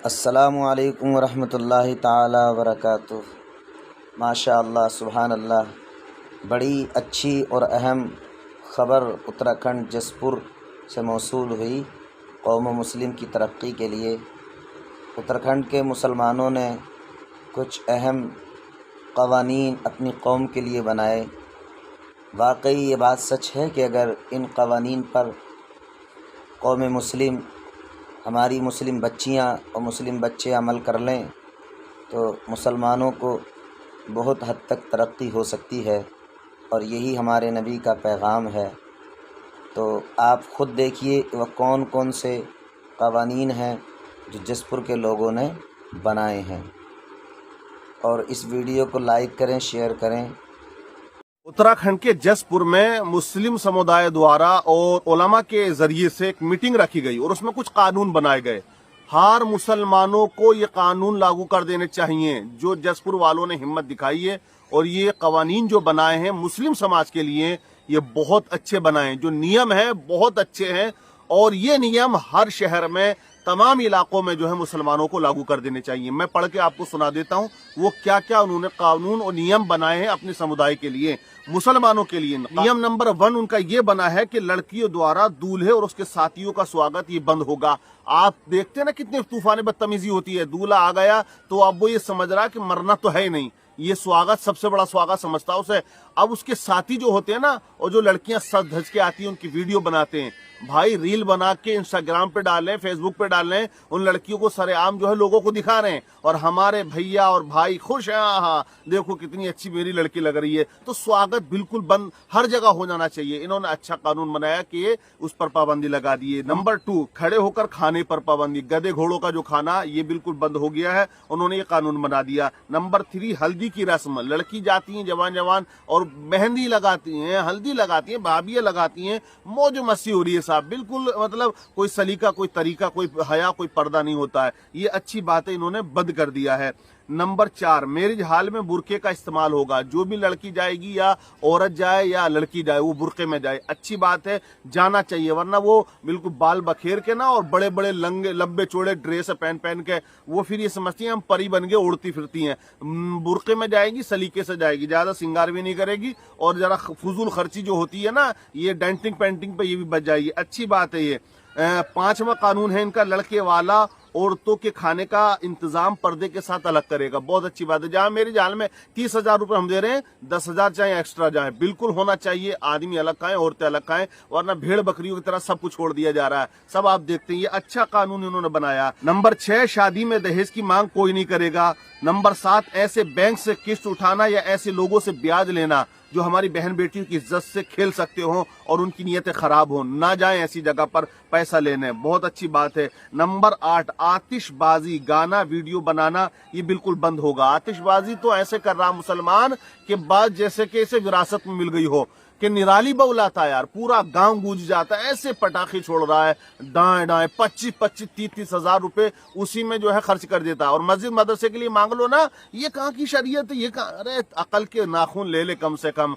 السلام علیکم ورحمۃ اللہ تعالی وبرکاتہ۔ ماشاء اللہ، سبحان اللہ، بڑی اچھی اور اہم خبر اتراکھنڈ جس پور سے موصول ہوئی۔ قوم مسلم کی ترقی کے لیے اتراکھنڈ کے مسلمانوں نے کچھ اہم قوانین اپنی قوم کے لیے بنائے۔ واقعی یہ بات سچ ہے کہ اگر ان قوانین پر قوم مسلم، ہماری مسلم بچیاں اور مسلم بچے عمل کر لیں تو مسلمانوں کو بہت حد تک ترقی ہو سکتی ہے، اور یہی ہمارے نبی کا پیغام ہے۔ تو آپ خود دیکھیے وہ کون کون سے قوانین ہیں جو جس پور کے لوگوں نے بنائے ہیں، اور اس ویڈیو کو لائک کریں، شیئر کریں۔ اتراکھنڈ کے جس پور میں مسلم سمودائے دوارا اور علماء کے ذریعے سے ایک میٹنگ رکھی گئی اور اس میں کچھ قانون بنائے گئے۔ ہر مسلمانوں کو یہ قانون لاگو کر دینے چاہیے جو جس پور والوں نے ہمت دکھائی ہے، اور یہ قوانین جو بنائے ہیں مسلم سماج کے لیے یہ بہت اچھے بنائے ہیں۔ جو نیم ہیں بہت اچھے ہیں، اور یہ نیم ہر شہر میں تمام علاقوں میں جو ہے مسلمانوں کو لاگو کر دینے چاہیے۔ میں پڑھ کے آپ کو سنا دیتا ہوں وہ کیا کیا انہوں نے قانون اور نیم بنائے ہیں اپنے سمودائے کے لیے، مسلمانوں کے لیے۔ نیم نمبر 1 ان کا یہ بنا ہے کہ لڑکیوں دوارا دولہے اور اس کے ساتھیوں کا سواگت یہ بند ہوگا۔ آپ دیکھتے ہیں نا کتنے طوفان بدتمیزی ہوتی ہے، دولہا آ گیا تو اب وہ یہ سمجھ رہا کہ مرنا تو ہے ہی نہیں، یہ سواگت سب سے بڑا سواگت سمجھتا اسے۔ اب اس کے ساتھی جو ہوتے ہیں نا، اور جو لڑکیاں سج دھج کے آتی ہیں ان کی ویڈیو بناتے ہیں، بھائی ریل بنا کے انسٹاگرام پہ ڈال لیں، فیس بک پہ ڈال لیں، ان لڑکیوں کو سرے عام جو ہے لوگوں کو دکھا رہے ہیں، اور ہمارے بھیا اور بھائی خوش ہیں، ہاں دیکھو کتنی اچھی میری لڑکی لگ رہی ہے۔ تو سواگت بالکل بند ہر جگہ ہو جانا چاہیے۔ انہوں نے اچھا قانون بنایا کہ اس پر پابندی لگا دیے۔ نمبر 2 کھڑے ہو کر کھانے پر پابندی، گدے گھوڑوں کا جو کھانا یہ بالکل بند ہو گیا ہے، انہوں نے یہ قانون بنا دیا۔ نمبر 3 ہلدی کی رسم، لڑکی جاتی ہیں جوان اور مہندی لگاتی ہیں، ہلدی لگاتی ہیں، بھابیاں لگاتی ہیں، موج مستی ہو رہی ہے صاحب، بالکل مطلب کوئی سلیقہ، کوئی طریقہ، کوئی حیا، کوئی پردہ نہیں ہوتا ہے۔ یہ اچھی بات ہے، انہوں نے بند کر دیا ہے۔ نمبر 4 میرج ہال میں برقعے کا استعمال ہوگا، جو بھی لڑکی جائے گی یا عورت جائے یا لڑکی جائے وہ برقعے میں جائے، اچھی بات ہے، جانا چاہیے، ورنہ وہ بالکل بال بکھیر کے نا اور بڑے بڑے لمبے چوڑے ڈریس پہن کے وہ پھر یہ سمجھتی ہیں ہم پری بن کے اڑتی پھرتی ہیں۔ برقعے میں جائے گی، سلیقے سے جائے گی، زیادہ سنگار بھی نہیں کرے گی، اور ذرا فضول خرچی جو ہوتی ہے نا یہ ڈینٹنگ پینٹنگ پہ یہ بھی بچ جائے گی، اچھی بات ہے یہ۔ 5واں قانون ہے ان کا، لڑکے والا عورتوں کے کھانے کا انتظام پردے کے ساتھ الگ کرے گا، بہت اچھی بات ہے۔ جہاں میری جال میں 30,000 روپے ہم دے رہے ہیں، 10,000 چاہے ایکسٹرا جائیں، بالکل ہونا چاہیے، آدمی الگ کھائیں عورتیں الگ کھائیں، ورنہ بھیڑ بکریوں کی طرح سب کچھ چھوڑ دیا جا رہا ہے، سب آپ دیکھتے ہیں، یہ اچھا قانون انہوں نے بنایا۔ نمبر 6 شادی میں دہیج کی مانگ کوئی نہیں کرے گا۔ نمبر 7 ایسے بینک سے قسط اٹھانا یا ایسے لوگوں سے بیاج لینا جو ہماری بہن بیٹیوں کی عزت سے کھیل سکتے ہوں اور ان کی نیتیں خراب ہوں، نہ جائیں ایسی جگہ پر پیسہ لینے، بہت اچھی بات ہے۔ نمبر 8 آتش بازی، گانا ویڈیو بنانا یہ بالکل بند ہوگا۔ آتش بازی تو ایسے کر رہا مسلمان کہ بات جیسے کہ اسے وراثت میں مل گئی ہو، کہ نرالی بولاتا ہے یار، پورا گاؤں گونج جاتا ہے، ایسے پٹاخے چھوڑ رہا ہے دائیں 25 30 ہزار روپے اسی میں جو ہے خرچ کر دیتا ہے، اور مسجد مدرسے کے لیے مانگ لو نا، یہ کہاں کی شریعت ہے، یہ کہاں، ارے عقل کے ناخن لے لے کم سے کم،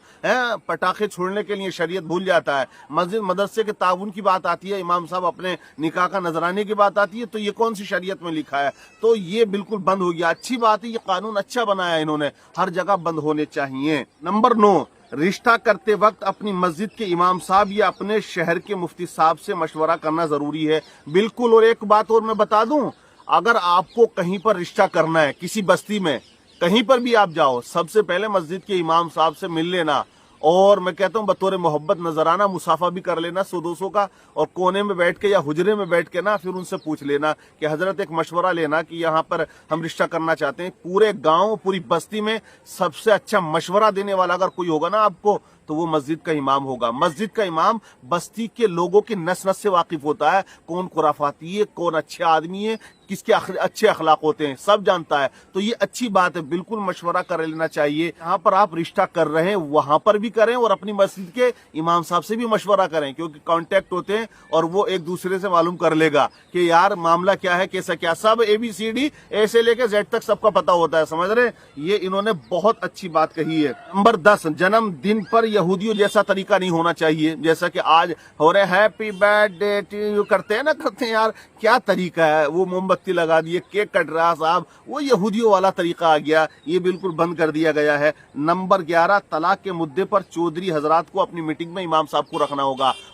پٹاخے چھوڑنے کے لیے شریعت بھول جاتا ہے۔ مسجد مدرسے کے تعاون کی بات آتی ہے، امام صاحب اپنے نکاح کا نذرانے کی بات آتی ہے، تو یہ کون سی شریعت میں لکھا ہے؟ تو یہ بالکل بند ہو گیا، اچھی بات ہے، یہ قانون اچھا بنایا انہوں نے، ہر جگہ بند ہونے چاہیے۔ نمبر 9 رشتہ کرتے وقت اپنی مسجد کے امام صاحب یا اپنے شہر کے مفتی صاحب سے مشورہ کرنا ضروری ہے، بالکل۔ اور ایک بات اور میں بتا دوں، اگر آپ کو کہیں پر رشتہ کرنا ہے کسی بستی میں، کہیں پر بھی آپ جاؤ، سب سے پہلے مسجد کے امام صاحب سے مل لینا، اور میں کہتا ہوں بطور محبت نظرانہ مسافہ بھی کر لینا 100-200 کا، اور کونے میں بیٹھ کے یا حجرے میں بیٹھ کے نا پھر ان سے پوچھ لینا کہ حضرت ایک مشورہ لینا کہ یہاں پر ہم رشتہ کرنا چاہتے ہیں۔ پورے گاؤں پوری بستی میں سب سے اچھا مشورہ دینے والا اگر کوئی ہوگا نا آپ کو تو وہ مسجد کا امام ہوگا۔ مسجد کا امام بستی کے لوگوں کی نس نس سے واقف ہوتا ہے، کون خرافاتی ہے، کون اچھے آدمی ہے، کس کے اچھے اخلاق ہوتے ہیں، سب جانتا ہے، تو یہ اچھی بات ہے، بالکل مشورہ کر لینا چاہیے۔ جہاں پر آپ رشتہ کر رہے ہیں وہاں پر بھی کریں، اور اپنی مسجد کے امام صاحب سے بھی مشورہ کریں، کیونکہ کانٹیکٹ ہوتے ہیں اور وہ ایک دوسرے سے معلوم کر لے گا کہ یار معاملہ کیا ہے، کیسا کیا، سب ABCD اے سے لے کے Z تک سب کا پتا ہوتا ہے، سمجھ رہے ہیں؟ یہ انہوں نے بہت اچھی بات کہی ہے۔ نمبر 10 جنم دن پر یا यहूदियों जैसा तरीका नहीं होना चाहिए, जैसा कि आज हो रहे हैप्पी बर्थडे टू यू करते हैं ना, करते हैं यार, क्या तरीका है, वो मोमबत्ती लगा दिए, केक कट रहा साहब, वो यहूदियों वाला तरीका आ गया, ये बिल्कुल बंद कर दिया गया है। नंबर 11, तलाक के मुद्दे पर चौधरी हजरात को अपनी मीटिंग में इमाम साहब को रखना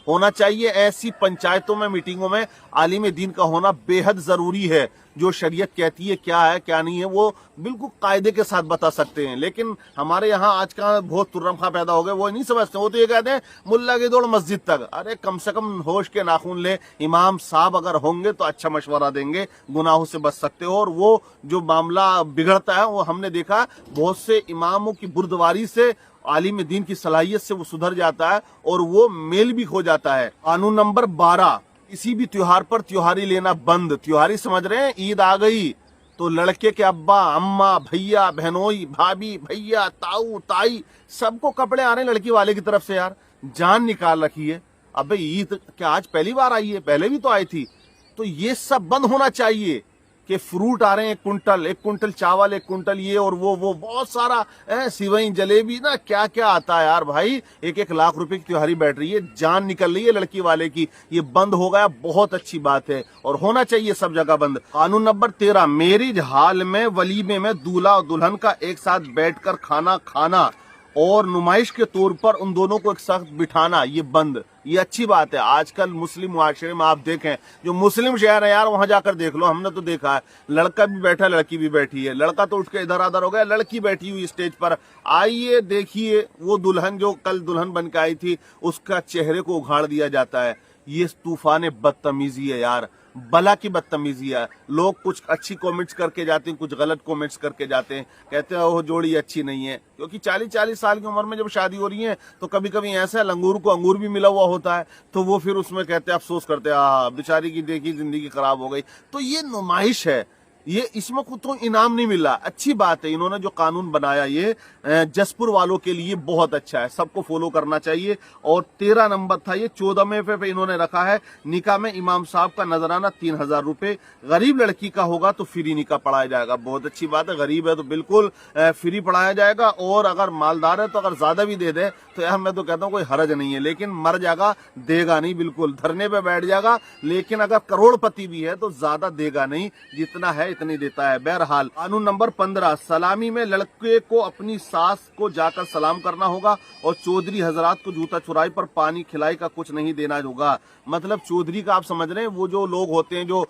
होना चाहिए। ऐसी पंचायतों में, मीटिंगों में आलिम दीन का होना बेहद जरूरी है। जो शरीयत कहती है क्या है क्या नहीं है वो बिल्कुल कायदे के साथ बता सकते हैं। लेकिन हमारे यहाँ आज का बहुत तुर्रमखा पैदा हो गए, वो नहीं समझते, वो तो ये कहते हैं मुल्ला की दौड़ मस्जिद तक। अरे कम से कम होश के नाखून ले, इमाम साहब अगर होंगे तो अच्छा मशवरा देंगे, गुनाहों से बच सकते हो। और वो जो मामला बिगड़ता है वो हमने देखा बहुत से इमामों की बुर्दवारी से, आलिम दीन की सलाहियत से वो सुधर जाता है और वो मेल भी खो जाता है। कानून नंबर 12, किसी भी त्योहार पर त्योहारी लेना बंद। त्योहारी समझ रहे हैं, ईद आ गई तो लड़के के अब्बा, अम्मा, भैया, बहनोई, भाभी, भैया, ताऊ, ताई, सबको कपड़े आ रहे हैं लड़की वाले की तरफ से। यार जान निकाल रखी है। अबे ईद क्या आज पहली बार आई है? पहले भी तो आई थी। तो ये सब बंद होना चाहिए कि फ्रूट आ रहे हैं एक कुंटल चावल, 1 कुंटल ये और वो बहुत सारा सिवई, जलेबी, ना क्या क्या आता है यार भाई। 1-1 लाख रुपए की त्योहारी बैठ रही है, जान निकल रही है लड़की वाले की। ये बंद हो गया, बहुत अच्छी बात है और होना चाहिए सब जगह बंद। कानून नंबर 13, मैरिज हाल में वलीमे में दूल्हा और दुल्हन का एक साथ बैठकर खाना और नुमाइश के तौर पर उन दोनों को एक साथ बिठाना, ये बंद। ये अच्छी बात है। आजकल मुस्लिम मुआशरे में आप देखें, जो मुस्लिम शहर है यार, वहां जाकर देख लो, हमने तो देखा है, लड़का भी बैठा, लड़की भी बैठी है। लड़का तो उठ के इधर उधर हो गया, लड़की बैठी हुई स्टेज पर। आइए देखिए, वो दुल्हन जो कल दुल्हन बन के आई थी, उसका चेहरे को उघाड़ दिया जाता है। ये तूफान बदतमीजी है यार, बला की बदतमीजी है। लोग कुछ अच्छी कमेंट्स करके जाते हैं, कुछ गलत कमेंट्स करके जाते हैं, कहते हैं वो जोड़ी अच्छी नहीं है। क्योंकि 40-40 साल की उम्र में जब शादी हो रही है तो कभी कभी ऐसा है, लंगूर को अंगूर भी मिला हुआ होता है, तो वो फिर उसमें कहते हैं, अफसोस करते हैं, बेचारी की देखी जिंदगी खराब हो गई। तो ये नुमाइश है, ये इसमें कुछ तो इनाम नहीं मिला। अच्छी बात है, इन्होंने जो कानून बनाया ये जसपुर वालों के लिए बहुत अच्छा है, सबको फॉलो करना चाहिए। और 13 नंबर था ये, 14वें पे इन्होंने रखा है, निकाह में इमाम साहब का नजराना 3000 रुपए। गरीब लड़की का होगा तो फ्री निकाह पढ़ाया जाएगा। बहुत अच्छी बात है, गरीब है तो बिल्कुल फ्री पढ़ाया जाएगा। और अगर मालदार है तो अगर ज्यादा भी दे दे तो यार मैं तो कहता हूँ कोई हरज नहीं है, लेकिन मर जाएगा, देगा नहीं, बिल्कुल धरने पे बैठ जाएगा। लेकिन अगर करोड़पति भी है तो ज्यादा देगा नहीं, जितना है इतनी देता है। बहरहाल कानून नंबर 15, सलामी में लड़के को अपनी सास को जाकर सलाम करना होगा और चौधरी हजरात को जूता चुराई पर पानी खिलाई का कुछ नहीं देना होगा। मतलब चौधरी का आप समझ रहे हैं, वो जो लोग होते हैं जो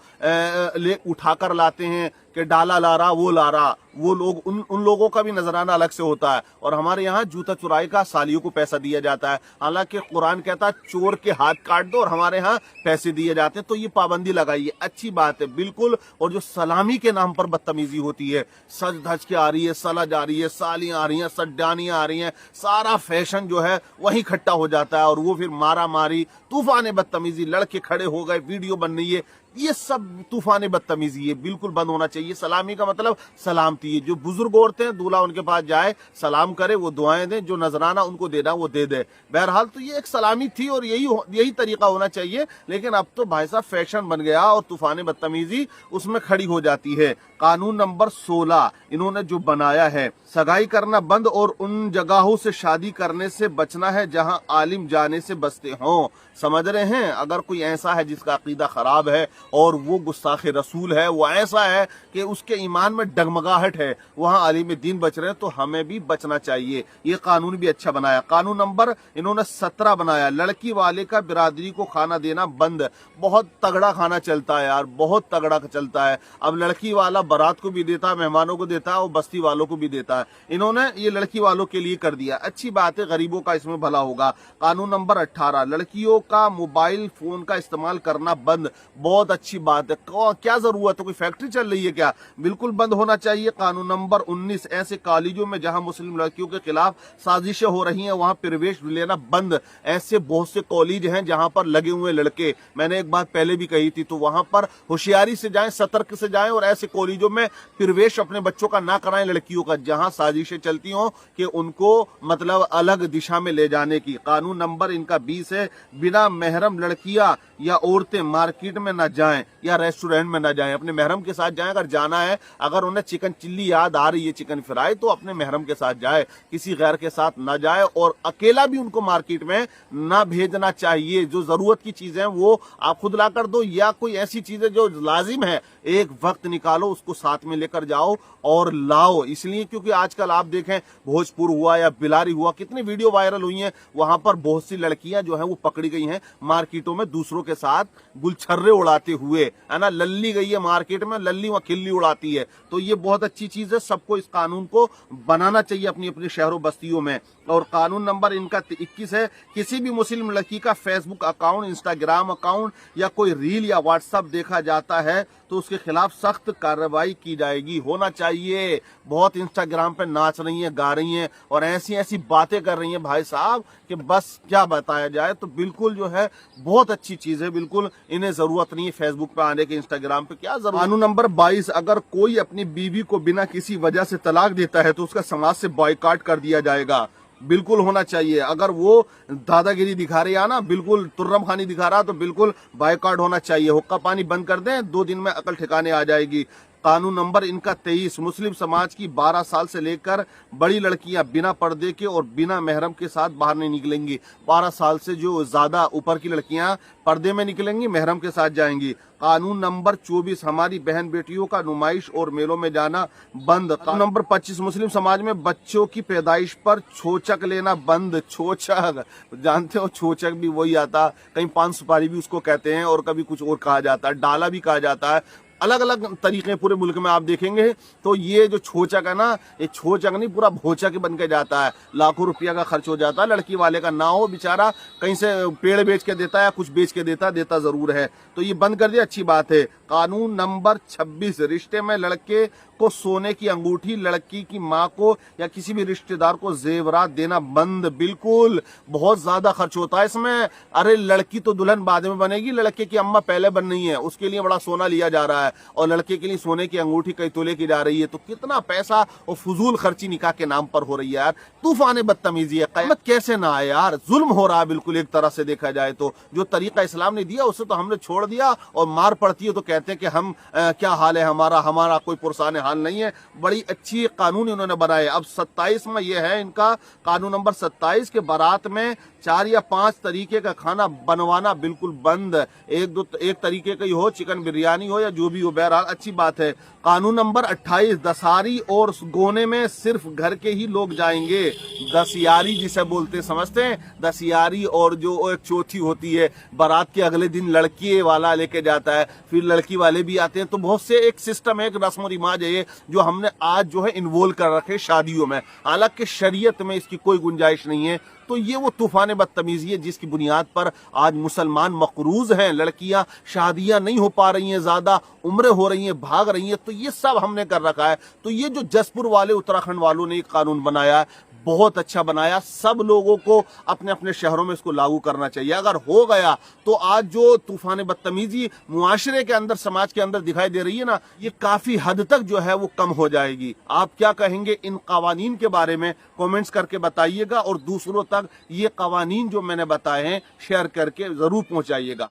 ले उठाकर लाते हैं कि डाला ला रहा, वो ला रहा, वो लोग, उन लोगों का भी नजराना अलग से होता है। और हमारे यहाँ जूता चुराई का सालियों को पैसा दिया जाता है। हालांकि कुरान कहता है चोर के हाथ काट दो, और हमारे यहाँ पैसे दिए जाते हैं। तो ये पाबंदी लगाइए, अच्छी बात है बिल्कुल। और जो सलामी के नाम पर बदतमीजी होती है, सज धज के आ रही है, सलज आ रही है, सालियां आ रही हैं, सड्डानियां आ रही हैं, सारा फैशन जो है वही इकट्ठा हो जाता है। और वो फिर मारा मारी, तूफान बदतमीजी, लड़के खड़े हो गए, वीडियो बन रही है, ये सब तूफान बदतमीजी है, बिल्कुल बंद होना चाहिए। सलामी का मतलब सलामती है। जो बुजुर्ग औरतें हैं, दूल्हा उनके पास जाए, सलाम करे, वो दुआएं दें, जो नजराना उनको देना वो दे दे। बहरहाल तो ये एक सलामी थी और यही तरीका होना चाहिए। लेकिन अब तो भाई साहब फैशन बन गया और तूफान बदतमीजी उसमें खड़ी हो जाती है। कानून नंबर 16 इन्होंने जो बनाया है, सगाई करना बंद और उन जगहों से शादी करने से बचना है जहां आलिम जाने से बचते हों। समझ रहे हैं, अगर कोई ऐसा है जिसका अकीदा खराब है और वो गुस्ताखे रसूल है, वो ऐसा है कि उसके ईमान में डगमगाहट है, वहां आलिम दीन बच रहे हैं, तो हमें भी बचना चाहिए। ये कानून भी अच्छा बनाया। कानून नंबर इन्होंने 17 बनाया, लड़की वाले का बिरादरी को खाना देना बंद। बहुत तगड़ा खाना चलता है यार, बहुत तगड़ा चलता है। अब लड़की वाला बारात को भी देता है, मेहमानों को देता है और बस्ती वालों को भी देता है। इन्होंने ये लड़की वालों के लिए कर दिया, अच्छी बात है, गरीबों का इसमें भला होगा। कानून नंबर 18, लड़कियों का मोबाइल फोन का इस्तेमाल करना बंद। बहुत अच्छी बात है, क्या जरूरत है, कोई फैक्ट्री चल रही है क्या? बिल्कुल बंद होना चाहिए। कानून नंबर 19, ऐसे कॉलेजों में जहां मुस्लिम लड़कियों के खिलाफ साजिशें हो रही हैं वहां प्रवेश लेना बंद। ऐसे बहुत से कॉलेज हैं जहां पर लगे हुए लड़के, मैंने एक बात पहले भी कही थी, तो वहां पर होशियारी से जाएं, सतर्क से जाएं और ऐसे कॉलेजों में प्रवेश अपने बच्चों का ना कराएं, लड़कियों का, जहां साजिशें चलती हों कि उनको मतलब अलग दिशा में ले जाने की। कानून नंबर इनका 20 है, बिना महरम लड़कियां या औरतें मार्केट में न जाएं या रेस्टोरेंट में ना जाएं, अपने महरम के साथ जाएं। अगर जाना है, अगर उन्हें चिकन चिल्ली याद आ रही है, चिकन फ्राई, तो अपने महरम के साथ जाए, किसी गैर के साथ ना जाए। और अकेला भी उनको मार्केट में ना भेजना चाहिए। जो जरूरत की चीजें हैं वो आप खुद ला कर दो, या कोई ऐसी चीजें जो लाजिम है एक वक्त निकालो, उसको साथ में लेकर जाओ और लाओ। इसलिए क्योंकि आजकल आप देखें, भोजपुर हुआ या बिलारी हुआ, कितनी वीडियो वायरल हुई हैं, वहां पर बहुत सी लड़कियां जो हैं वो पकड़ी गई हैं मार्केटों में दूसरों के साथ गुलछर्रे उड़ाते हुए, है ना। लल्ली गई है मार्केट में, लल्ली वहां खिल्ली उड़ाती है। तो ये बहुत अच्छी चीज है, सबको इस कानून को बनाना चाहिए अपनी अपनी शहरों बस्तियों में। और कानून नंबर इनका 21 है, किसी भी मुस्लिम लड़की का फेसबुक अकाउंट, इंस्टाग्राम अकाउंट या कोई रील या व्हाट्सएप देखा जाता है तो उसके खिलाफ सख्त कार्रवाई की जाएगी। होना चाहिए। बहुत इंस्टाग्राम पे नाच रही हैं, गा रही हैं और ऐसी ऐसी बातें कर रही हैं भाई साहब कि बस क्या बताया जाए। तो बिल्कुल जो है बहुत अच्छी चीज है, बिल्कुल इन्हें जरूरत नहीं है फेसबुक पे आने के, इंस्टाग्राम पे क्या जरूरत। कानून नंबर 22, अगर कोई अपनी बीवी को बिना किसी वजह से तलाक देता है तो उसका समाज से बॉयकॉट कर दिया जाएगा। बिल्कुल होना चाहिए। अगर वो दादागिरी दिखा रही है ना, बिल्कुल तुर्रम खानी दिखा रहा, तो बिल्कुल बायकॉट होना चाहिए। हुक्का पानी बंद कर दें, 2 दिन में अकल ठिकाने आ जाएगी। कानून नंबर इनका 23, मुस्लिम समाज की 12 साल से लेकर बड़ी लड़कियां बिना पर्दे के और बिना महरम के साथ बाहर नहीं निकलेंगी। 12 साल से जो ज्यादा ऊपर की लड़कियां पर्दे में निकलेंगी, महरम के साथ जाएंगी। कानून नंबर 24, हमारी बहन बेटियों का नुमाइश और मेलों में जाना बंद। कानून नंबर 25, मुस्लिम समाज में बच्चों की पैदाइश पर छोचक लेना बंद। छोचक जानते हो, छोचक भी वही आता, कहीं पान सुपारी भी उसको कहते हैं और कभी कुछ और कहा जाता है, डाला भी कहा जाता है। अलग अलग तरीके पूरे मुल्क में आप देखेंगे। तो ये जो छोचक है ना, ये छोचक नहीं, पूरा भोचक बन के जाता है। लाखों रुपया का खर्च हो जाता है, लड़की वाले का ना हो, बेचारा कहीं से पेड़ बेच के देता है, कुछ बेच के देता जरूर है। तो ये बंद कर दिया, अच्छी बात है। कानून नंबर 26, रिश्ते में लड़के को सोने की अंगूठी, लड़की की माँ को या किसी भी रिश्तेदार को जेवरात देना बंद। बिल्कुल, बहुत ज्यादा खर्च होता है इसमें। अरे लड़की तो दुल्हन बाद में बनेगी, लड़के की अम्मा पहले बन रही है, उसके लिए बड़ा सोना लिया जा रहा है और लड़के के लिए सोने की अंगूठी कई तोले की जा रही है। तो कितना पैसा और फजूल खर्ची निकाह के नाम पर हो रही है यार। तूफान बदतमीजी है, क़यामत कैसे ना आए यार। जुल्म हो रहा है बिल्कुल, एक तरह से देखा जाए तो। जो तरीका इस्लाम ने दिया उसे तो हमने छोड़ दिया, और मार पड़ती है तो कहते हैं कि हम क्या हाल है हमारा कोई पुरसान हाल नहीं है। बड़ी अच्छी कानून इन्होंने बनाए। अब 27 में यह है इनका कानून नंबर 27 के बारात में 4 या 5 तरीके का खाना बनवाना बिल्कुल बंद। एक तरीके का ही हो, चिकन बिरयानी हो या जो भी हो, बहरहाल अच्छी बात है। कानून नंबर 28, दसारी और गोने में सिर्फ घर के ही लोग जाएंगे। दसियारी जिसे बोलते समझते हैं, दसियारी और जो एक चौथी होती है, बारात के अगले दिन लड़की वाला लेके जाता है, फिर लड़की वाले भी आते हैं। तो बहुत से एक सिस्टम है, एक रस्म और रिवाज है जो हमने आज जो है इन्वॉल्व कर रखे शादियों में, हालांकि शरीयत में इसकी कोई गुंजाइश नहीं है। तो ये वो तूफान बदतमीजी है जिसकी बुनियाद पर आज मुसलमान मकरूज हैं। लड़कियां शादियां नहीं हो पा रही हैं, ज्यादा उम्रें हो रही हैं, भाग रही हैं। तो ये सब हमने कर रखा है। तो ये जो जसपुर वाले, उत्तराखंड वालों ने एक कानून बनाया, बहुत अच्छा बनाया। सब लोगों को अपने अपने शहरों में इसको लागू करना चाहिए। अगर हो गया तो आज जो तूफान बदतमीजी मुआशरे के अंदर, समाज के अंदर दिखाई दे रही है ना, ये काफी हद तक जो है वो कम हो जाएगी। आप क्या कहेंगे इन कवानीन के बारे में? कमेंट्स करके बताइएगा और दूसरों तक ये कवानीन जो मैंने बताए हैं शेयर करके जरूर पहुंचाइएगा।